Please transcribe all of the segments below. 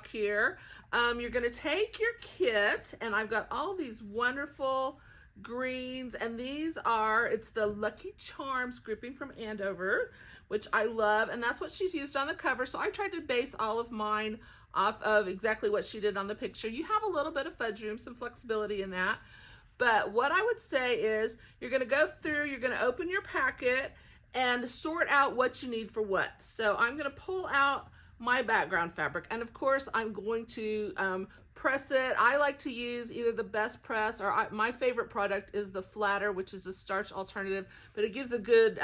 shamrock here. You're gonna take your kit, and I've got all these wonderful greens, and these are, it's the Lucky Charms grouping from Andover, which I love, and that's what she's used on the cover. So I tried to base all of mine off of exactly what she did on the picture. You have a little bit of fudge room, some flexibility in that. But what I would say is you're gonna go through, you're gonna open your packet and sort out what you need for what. So I'm gonna pull out my background fabric, and of course I'm going to press it. I like to use either the Best Press, or my favorite product is the Flatter, which is a starch alternative, but it gives a good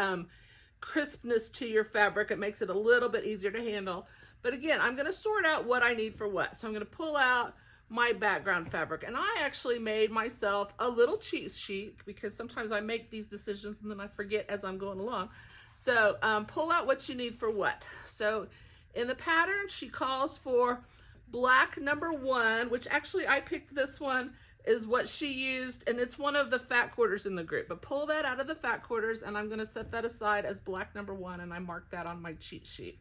crispness to your fabric. It makes it a little bit easier to handle. But again, I'm gonna sort out what I need for what. So I'm gonna pull out my background fabric, and I actually made myself a little cheat sheet because sometimes I make these decisions and then I forget as I'm going along. So pull out what you need for what. So in the pattern, she calls for black number 1, which actually I picked this one, is what she used, and it's one of the fat quarters in the group. But pull that out of the fat quarters, and I'm gonna set that aside as black number 1, and I marked that on my cheat sheet.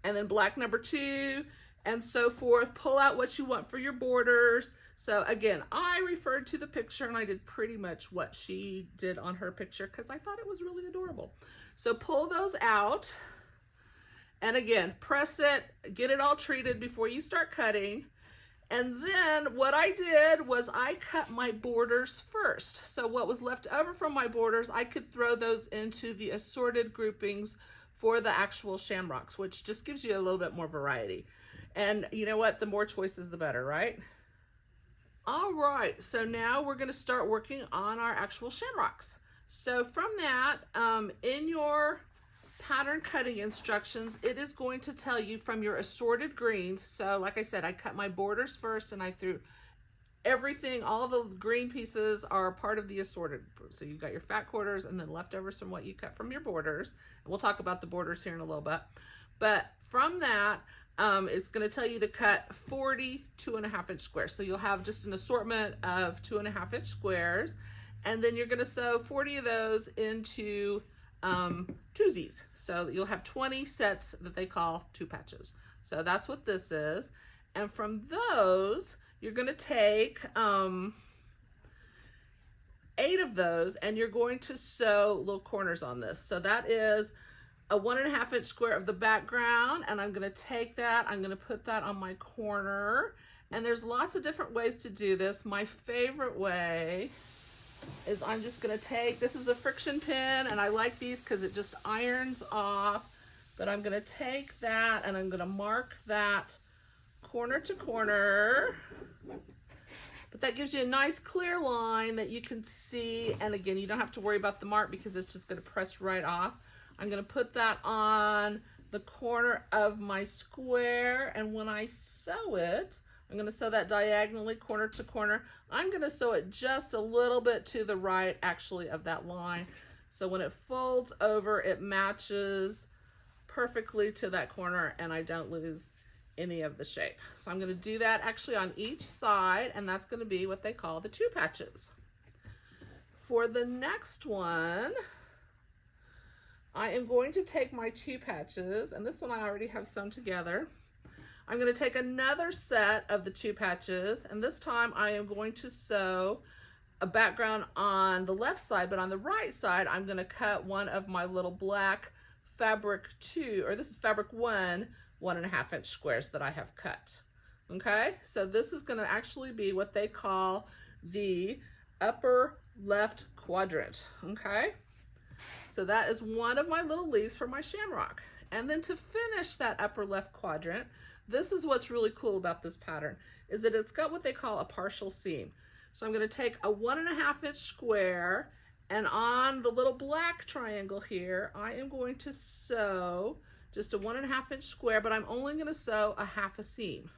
And then black number 2, and so forth. Pull out what you want for your borders. So again, I referred to the picture, and I did pretty much what she did on her picture because I thought it was really adorable. So pull those out, and again, press it, get it all treated before you start cutting. And then what I did was I cut my borders first. So what was left over from my borders, I could throw those into the assorted groupings for the actual shamrocks, which just gives you a little bit more variety. And you know what? The more choices, the better, right? All right, so now we're gonna start working on our actual shamrocks. So from that, in your pattern cutting instructions, it is going to tell you from your assorted greens. So like I said, I cut my borders first, and I threw everything, all the green pieces are part of the assorted. So you've got your fat quarters and then leftovers from what you cut from your borders. And we'll talk about the borders here in a little bit. But from that, it's going to tell you to cut 40 2.5-inch squares. So you'll have just an assortment of 2.5-inch squares, and then you're going to sew 40 of those into twosies. So you'll have 20 sets that they call 2 patches. So that's what this is. And from those, you're going to take 8 of those, and you're going to sew little corners on this. So that is a 1.5-inch square of the background, and I'm going to take that, I'm going to put that on my corner. And there's lots of different ways to do this. My favorite way is I'm just going to take, this is a friction pin, and I like these because it just irons off. But I'm going to take that, and I'm going to mark that corner to corner. But that gives you a nice clear line that you can see. And again, you don't have to worry about the mark because it's just going to press right off. I'm going to put that on the corner of my square, and when I sew it, I'm going to sew that diagonally corner to corner. I'm going to sew it just a little bit to the right actually of that line. So when it folds over, it matches perfectly to that corner, and I don't lose any of the shape. So I'm going to do that actually on each side, and that's going to be what they call the 2 patches. For the next one, I am going to take my 2 patches, and this one I already have sewn together. I'm going to take another set of the 2 patches, and this time I am going to sew a background on the left side, but on the right side I'm going to cut one of my little black fabric 2, or this is fabric 1.5-inch squares that I have cut. Okay, so this is going to actually be what they call the upper left quadrant. Okay, so that is one of my little leaves for my shamrock. And then to finish that upper left quadrant, this is what's really cool about this pattern, is that it's got what they call a partial seam. So I'm going to take a 1.5-inch square, and on the little black triangle here, I am going to sew just a 1.5-inch square, but I'm only going to sew a 1/2 seam.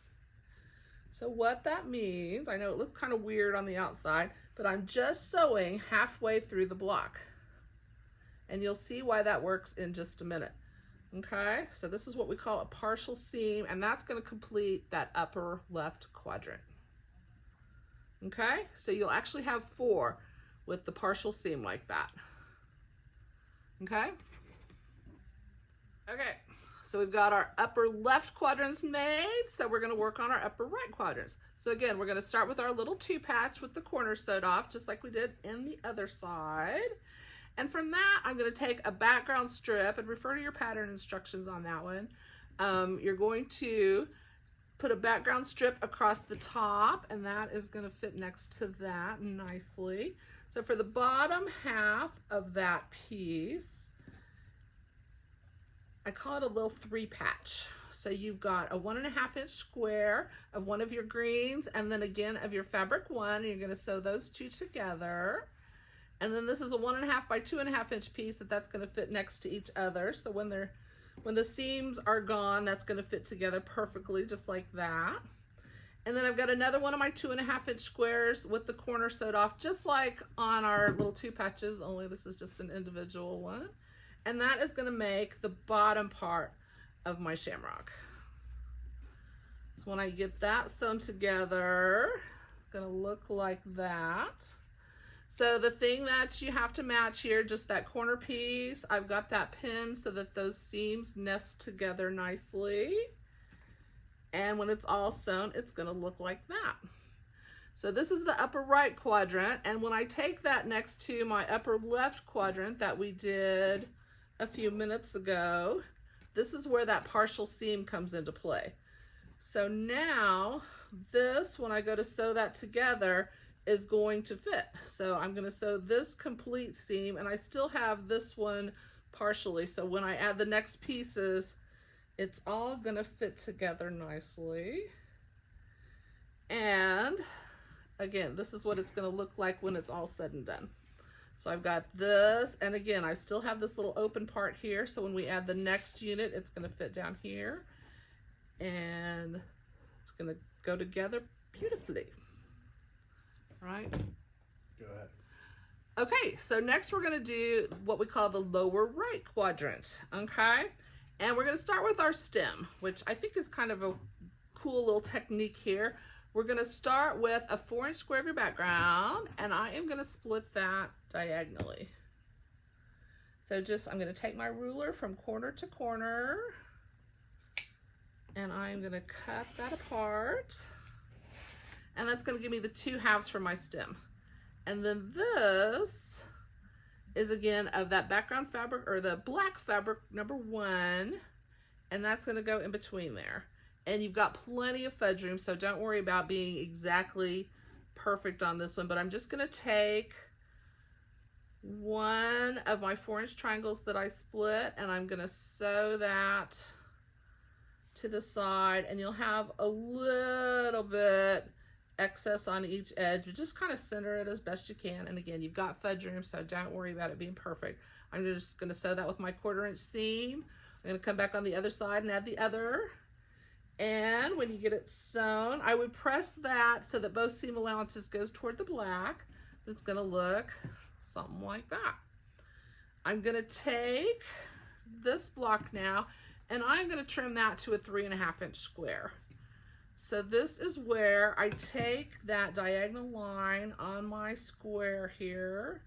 So what that means, I know it looks kind of weird on the outside, but I'm just sewing halfway through the block. And you'll see why that works in just a minute. Okay, so this is what we call a partial seam, and that's going to complete that upper left quadrant. Okay, so you'll actually have 4 with the partial seam like that. Okay? Okay, So we've got our upper left quadrants made, so we're going to work on our upper right quadrants. So again, we're going to start with our little 2-patch with the corner sewed off, just like we did in the other side. And from that, I'm going to take a background strip, and refer to your pattern instructions on that one. You're going to put a background strip across the top, and that is going to fit next to that nicely. So for the bottom half of that piece, I call it a little 3-patch. So you've got a 1.5-inch square of one of your greens, and then again of your fabric 1, and you're going to sew those 2 together. And then this is a 1.5 by 2.5-inch piece that's going to fit next to each other. So when the seams are gone, that's going to fit together perfectly, just like that. And then I've got another one of my 2.5-inch squares with the corner sewed off, just like on our little 2 patches, only this is just an individual one. And that is going to make the bottom part of my shamrock. So when I get that sewn together, it's going to look like that. So the thing that you have to match here, just that corner piece, I've got that pinned so that those seams nest together nicely. And when it's all sewn, it's going to look like that. So this is the upper right quadrant, and when I take that next to my upper left quadrant that we did a few minutes ago, this is where that partial seam comes into play. So now this, when I go to sew that together, is going to fit. So I'm going to sew this complete seam, and I still have this one partially. So when I add the next pieces, it's all going to fit together nicely. And again, this is what it's going to look like when it's all said and done. So I've got this, and again, I still have this little open part here. So when we add the next unit, it's going to fit down here, and it's going to go together beautifully. Right? Go ahead. Okay, so next we're going to do what we call the lower right quadrant, okay? And we're going to start with our stem, which I think is kind of a cool little technique here. We're going to start with a 4-inch square of your background, and I am going to split that diagonally. So I'm going to take my ruler from corner to corner, and I'm going to cut that apart. And that's going to give me the 2 halves for my stem. And then this is again of that background fabric, or the black fabric number 1, and that's going to go in between there. And you've got plenty of fudge room, so don't worry about being exactly perfect on this one. But I'm just going to take one of my 4-inch triangles that I split, and I'm going to sew that to the side, and you'll have a little bit excess on each edge, but just kind of center it as best you can. And again, you've got fudge room, so don't worry about it being perfect. I'm just going to sew that with my 1/4-inch seam. I'm going to come back on the other side and add the other. And when you get it sewn, I would press that so that both seam allowances goes toward the black. It's going to look something like that. I'm going to take this block now, and I'm going to trim that to a 3.5-inch square. So this is where I take that diagonal line on my square here,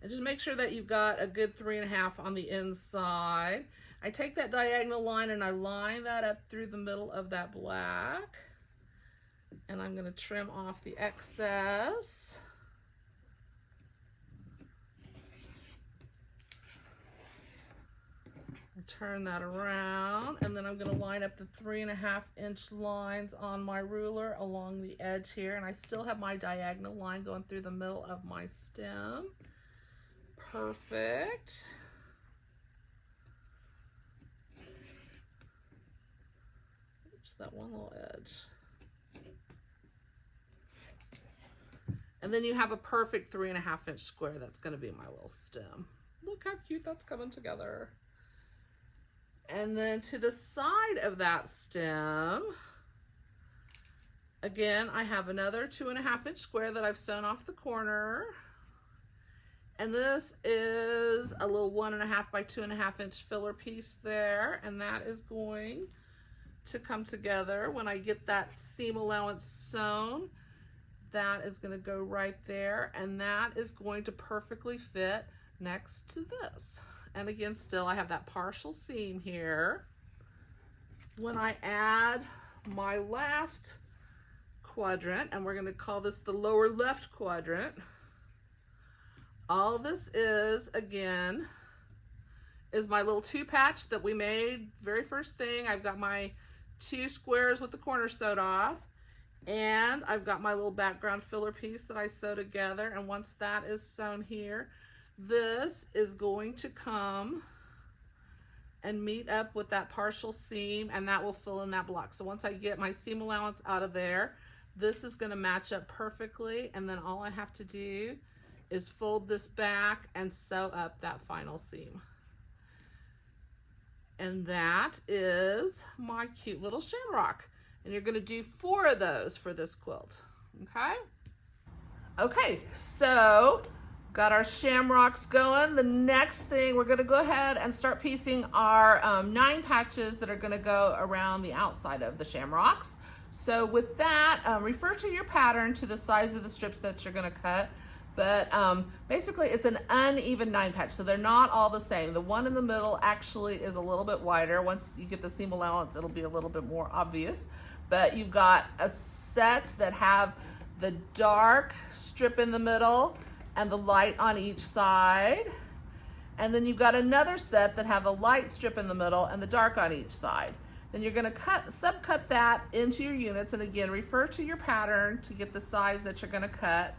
and just make sure that you've got a good 3.5 on the inside. I take that diagonal line and I line that up through the middle of that black, and I'm going to trim off the excess. Turn that around, and then I'm going to line up the 3.5-inch lines on my ruler along the edge here, and I still have my diagonal line going through the middle of my stem. Perfect. Oops, that one little edge. And then you have a perfect 3.5-inch square that's going to be my little stem. Look how cute that's coming together. And then to the side of that stem, again, I have another 2.5-inch square that I've sewn off the corner. And this is a little 1.5 by 2.5-inch filler piece there. And that is going to come together when I get that seam allowance sewn. That is going to go right there. And that is going to perfectly fit next to this. And again, still I have that partial seam here. when I add my last quadrant, and we're going to call this the lower left quadrant, all this is, again, is my little 2 patch that we made very first thing. I've got my 2 squares with the corner sewed off, and I've got my little background filler piece that I sew together, and once that is sewn here, this is going to come and meet up with that partial seam, and that will fill in that block. So once I get my seam allowance out of there, this is going to match up perfectly, and then all I have to do is fold this back and sew up that final seam. And that is my cute little shamrock. And you're going to do 4 of those for this quilt. Okay? Okay, so got our shamrocks going. The next thing, we're going to go ahead and start piecing our 9 patches that are going to go around the outside of the shamrocks. So with that, refer to your pattern to the size of the strips that you're going to cut. But basically it's an uneven 9 patch, so they're not all the same. The one in the middle actually is a little bit wider. Once you get the seam allowance, it'll be a little bit more obvious. But you've got a set that have the dark strip in the middle and the light on each side. And then you've got another set that have a light strip in the middle and the dark on each side. Then you're going to subcut that into your units, and again, refer to your pattern to get the size that you're going to cut.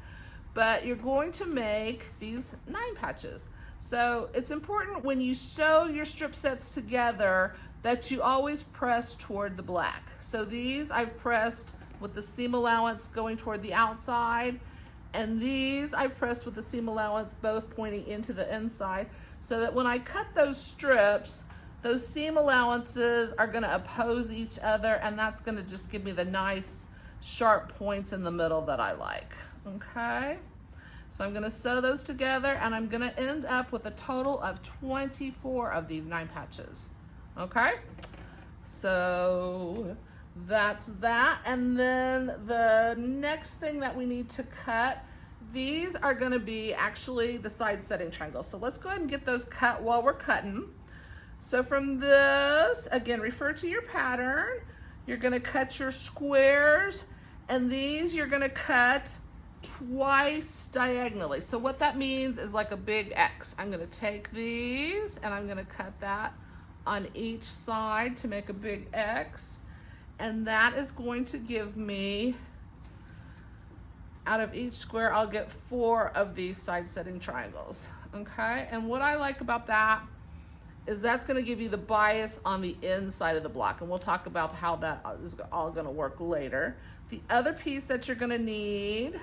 But you're going to make these 9 patches. So it's important when you sew your strip sets together that you always press toward the black. So these I've pressed with the seam allowance going toward the outside, and these I've pressed with the seam allowance both pointing into the inside, so that when I cut those strips, those seam allowances are going to oppose each other, and that's going to just give me the nice sharp points in the middle that I like. Okay, so I'm going to sew those together, and I'm going to end up with a total of 24 of these 9 patches. Okay, so that's that. And then the next thing that we need to cut, these are going to be actually the side setting triangles. So let's go ahead and get those cut while we're cutting. So from this, again, refer to your pattern. You're going to cut your squares, and these you're going to cut twice diagonally. So what that means is like a big X. I'm going to take these and I'm going to cut that on each side to make a big X, and that is going to give me, out of each square, I'll get 4 of these side setting triangles. Okay, and what I like about that is that's going to give you the bias on the inside of the block, and we'll talk about how that is all going to work later. The other piece that you're going to need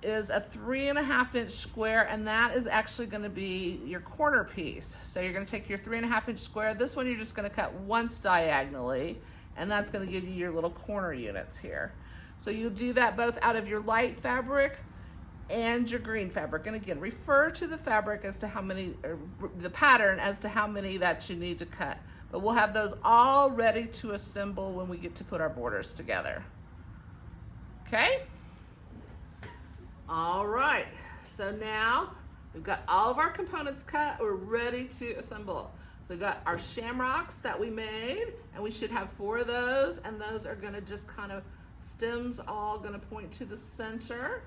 is a 3.5-inch square, and that is actually going to be your corner piece. So you're going to take your 3.5-inch square. This one you're just going to cut once diagonally, and that's going to give you your little corner units here. So you'll do that both out of your light fabric and your green fabric. And again, refer to the fabric as to how many, or the pattern as to how many that you need to cut. But we'll have those all ready to assemble when we get to put our borders together. Okay? All right, so now we've got all of our components cut. We're ready to assemble. So we've got our shamrocks that we made, and we should have 4 of those, and those are gonna just kind of, stems all gonna point to the center.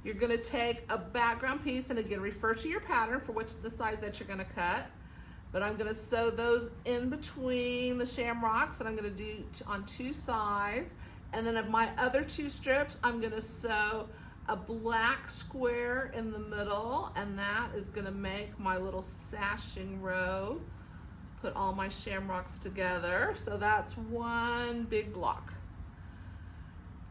You're gonna take a background piece, and again, refer to your pattern for which the size that you're gonna cut. But I'm gonna sew those in between the shamrocks, and I'm gonna do on 2 sides. And then of my other 2 strips, I'm gonna sew a black square in the middle, and that is gonna make my little sashing row. Put all my shamrocks together. So that's one big block.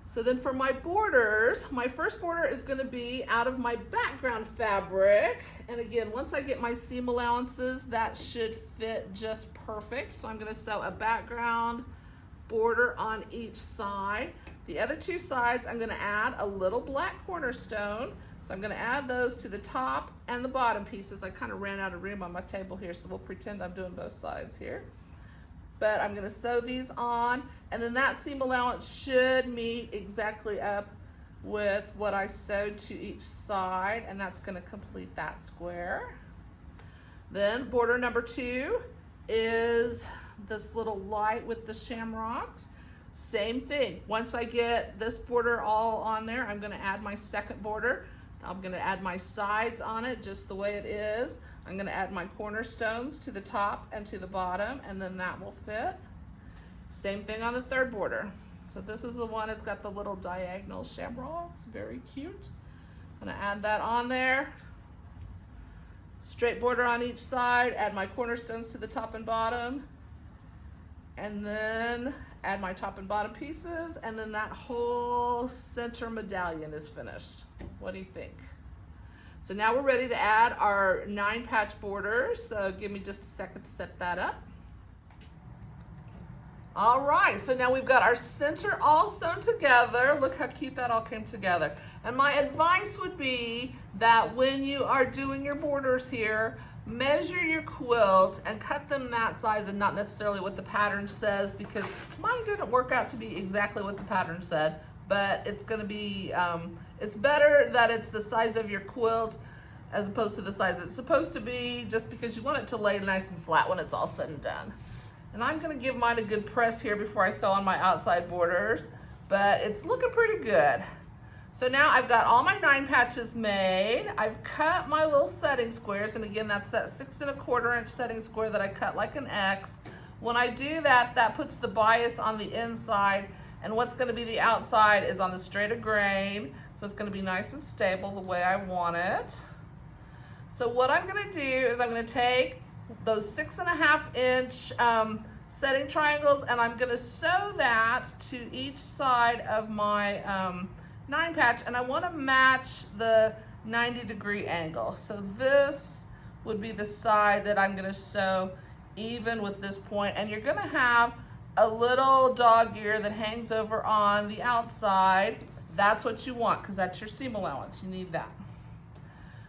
So then for my borders, my first border is gonna be out of my background fabric. And again, once I get my seam allowances, that should fit just perfect. So I'm gonna sew a background border on each side. The other 2 sides, I'm gonna add a little black cornerstone. So I'm gonna add those to the top and the bottom pieces. I kind of ran out of room on my table here, so we'll pretend I'm doing both sides here. But I'm gonna sew these on, and then that seam allowance should meet exactly up with what I sewed to each side, and that's gonna complete that square. Then border number 2, is this little light with the shamrocks. Same thing. Once I get this border all on there, I'm going to add my second border. I'm going to add my sides on it just the way it is. I'm going to add my cornerstones to the top and to the bottom, and then that will fit. Same thing on the third border. So this is the one that's got the little diagonal shamrocks. Very cute. I'm going to add that on there. Straight border on each side, add my cornerstones to the top and bottom, and then add my top and bottom pieces, and then that whole center medallion is finished. What do you think? So now we're ready to add our 9-patch borders. So give me just a second to set that up. All right, so now we've got our center all sewn together. Look how cute that all came together. And my advice would be that when you are doing your borders here, measure your quilt and cut them that size and not necessarily what the pattern says, because mine didn't work out to be exactly what the pattern said, but it's gonna be, it's better that it's the size of your quilt as opposed to the size it's supposed to be, just because you want it to lay nice and flat when it's all said and done. And I'm gonna give mine a good press here before I sew on my outside borders, but it's looking pretty good. So now I've got all my 9 patches made. I've cut my little setting squares, and again, that's that 6 1/4 inch setting square that I cut like an X. When I do that, that puts the bias on the inside, and what's gonna be the outside is on the straight of grain, so it's gonna be nice and stable the way I want it. So what I'm gonna do is I'm gonna take those 6 1/2 inch setting triangles, and I'm gonna sew that to each side of my 9 patch, and I want to match the 90-degree angle. So this would be the side that I'm going to sew even with this point, and you're going to have a little dog ear that hangs over on the outside. That's what you want, because that's your seam allowance. You need that.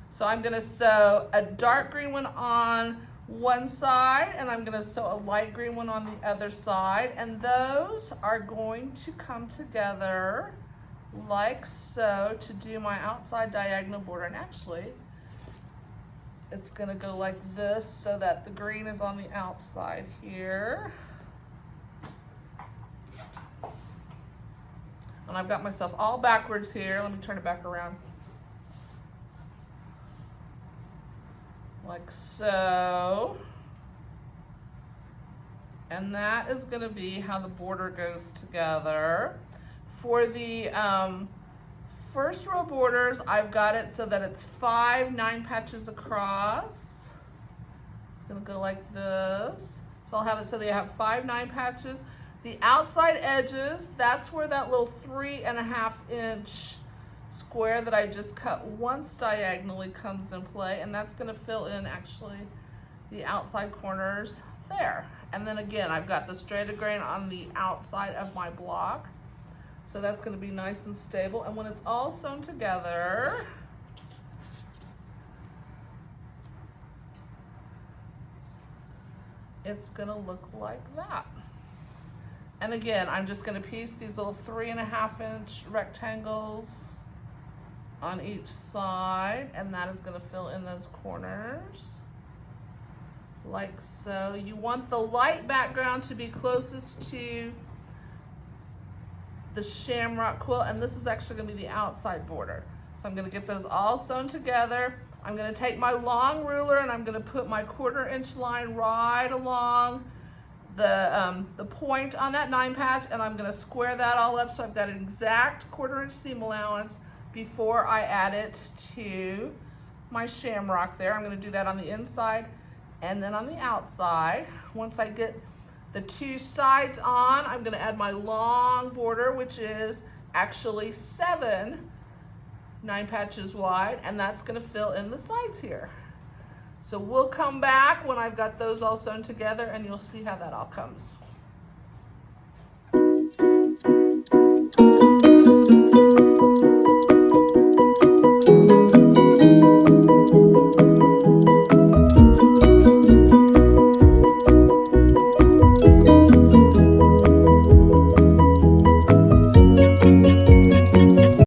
So I'm going to sew a dark green one on one side, and I'm going to sew a light green one on the other side, and those are going to come together like so to do my outside diagonal border. And actually it's gonna go like this so that the green is on the outside here. And I've got myself all backwards here. Let me turn it back around. Like so. And that is gonna be how the border goes together. For the first row borders, I've got it so that it's 5 9 patches across. It's gonna go like this. So I'll have it so that you have 5 9 patches. The outside edges, that's where that little 3 1/2 inch square that I just cut once diagonally comes in play, and that's gonna fill in actually the outside corners there. And then again, I've got the straight of grain on the outside of my block. So that's going to be nice and stable. And when it's all sewn together, it's going to look like that. And again, I'm just going to piece these little 3 1/2 inch rectangles on each side, and that is going to fill in those corners like so. You want the light background to be closest to the shamrock quilt, and this is actually going to be the outside border. So I'm going to get those all sewn together. I'm going to take my long ruler and I'm going to put my 1/4 inch line right along the point on that 9 patch, and I'm going to square that all up so I've got an exact 1/4 inch seam allowance before I add it to my shamrock there. I'm going to do that on the inside and then on the outside. Once I get the 2 sides on, I'm going to add my long border, which is actually 7 9 patches wide, and that's going to fill in the sides here. So we'll come back when I've got those all sewn together, and you'll see how that all comes.